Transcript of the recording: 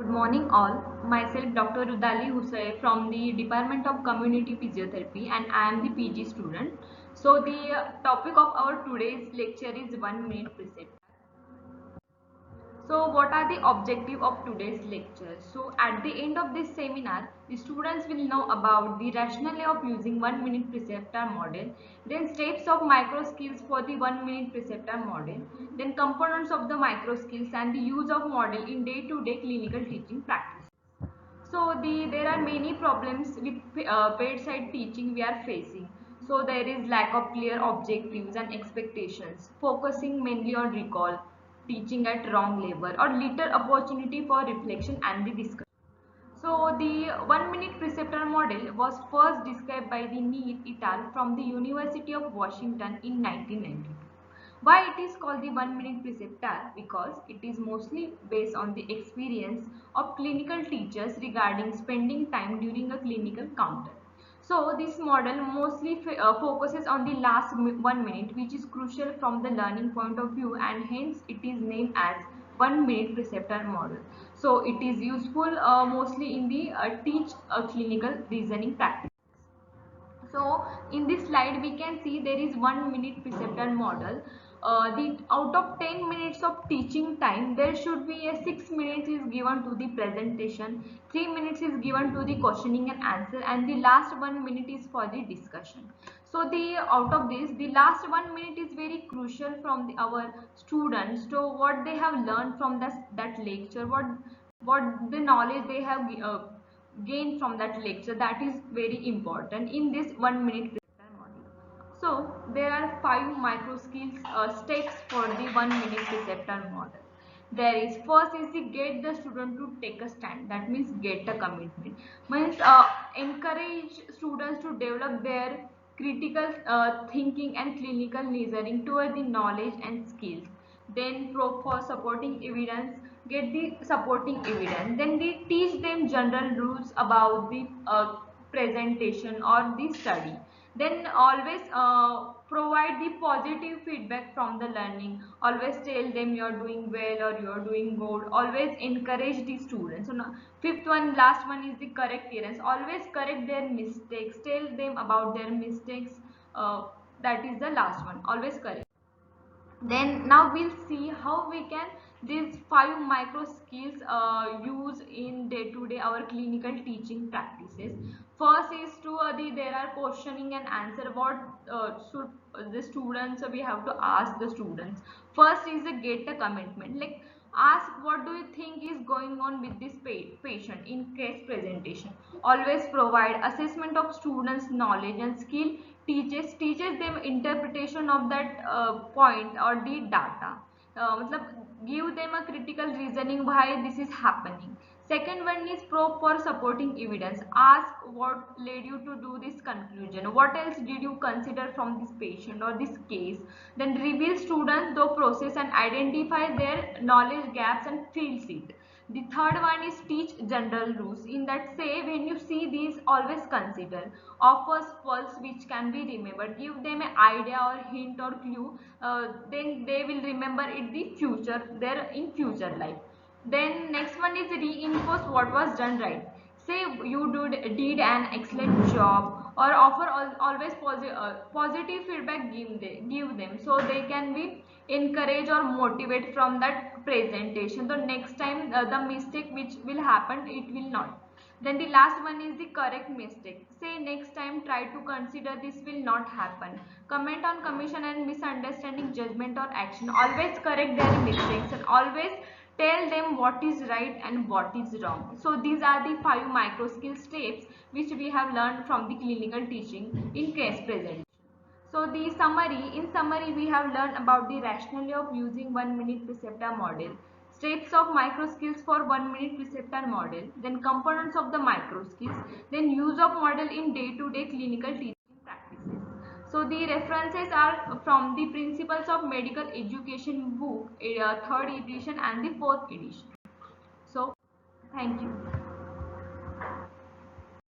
Good morning all. Myself Dr. Rudali Hussain from the Department of Community Physiotherapy and I am the PG student. So the topic of our today's lecture is 1 minute precept. So what are the objective of today's lecture? So at the end of this seminar, the students will know about the rationale of using 1 minute preceptor model, then steps of micro skills for the 1 minute preceptor model, then components of the micro skills and the use of model in day-to-day clinical teaching practice. So there are many problems with bedside teaching we are facing. So there is lack of clear objectives and expectations, focusing mainly on recall, teaching at wrong level, or little opportunity for reflection and the discussion. So the 1 minute preceptor model was first described by the Neil et al. From the University of Washington in 1992. Why it is called the 1 minute preceptor? Because it is mostly based on the experience of clinical teachers regarding spending time during a clinical counter. So this model mostly focuses on the last 1 minute, which is crucial from the learning point of view, and hence it is named as 1 minute preceptor model. So it is useful mostly in the teach clinical reasoning practice. So in this slide we can see there is 1 minute preceptor model. The out of 10 minutes of teaching time, there should be a 6 minutes is given to the presentation, 3 minutes is given to the questioning and answer, and the last 1 minute is for the discussion. So the out of this, the last 1 minute is very crucial from our students to what they have learned from that lecture, what the knowledge they have gain from that lecture. That is very important in this 1 minute preceptor model. So there are 5 micro skills steps for the 1 minute preceptor model. There is first is the get the student to take a stand. That means get a commitment, means encourage students to develop their critical thinking and clinical reasoning toward the knowledge and skills. Then for supporting evidence, get the supporting evidence. Then they teach them general rules about the presentation or the study. Then always provide the positive feedback from the learning. Always tell them you're doing well or you're doing good. Always encourage the students. So now, fifth one, last one is the correct errors. Always correct their mistakes, tell them about their mistakes. That is the last one, always correct. Then now we'll see how we can these 5 micro skills use in day-to-day our clinical teaching practices. First is to there are questioning and answer. What should the students, we have to ask the students. First is a get a commitment, like ask what do you think is going on with this patient in case presentation. Always provide assessment of students knowledge and skill. Teaches them interpretation of that point or the data. मतलब give them a critical reasoning why this is happening. Second one is probe for supporting evidence. Ask what led you to do this conclusion. What else did you consider from this patient or this case? Then reveal students the process and identify their knowledge gaps and fills it. The third one is teach general rules. In that say when you see these, always consider. Offers pulse which can be remembered. Give them an idea or hint or clue. Then they will remember it the future. There in future life. Then next one is reinforce what was done right. Say you did an excellent job, or offer always positive feedback. Give them so they can be encouraged or motivate from that presentation. So next time the mistake which will happen, it will not. Then the last one is the correct mistake. Say next time try to consider this will not happen. Comment on commission and misunderstanding judgment or action. Always correct their mistakes and always tell them what is right and what is wrong. So these are the 5 micro skill steps which we have learned from the clinical teaching in case presentation. So the summary, in summary we have learned about the rationale of using 1 minute preceptor model, steps of micro skills for 1 minute preceptor model, then components of the micro skills, then use of model in day-to-day clinical teaching practices. So the references are from the Principles of Medical Education book, 3rd edition and the 4th edition. So thank you.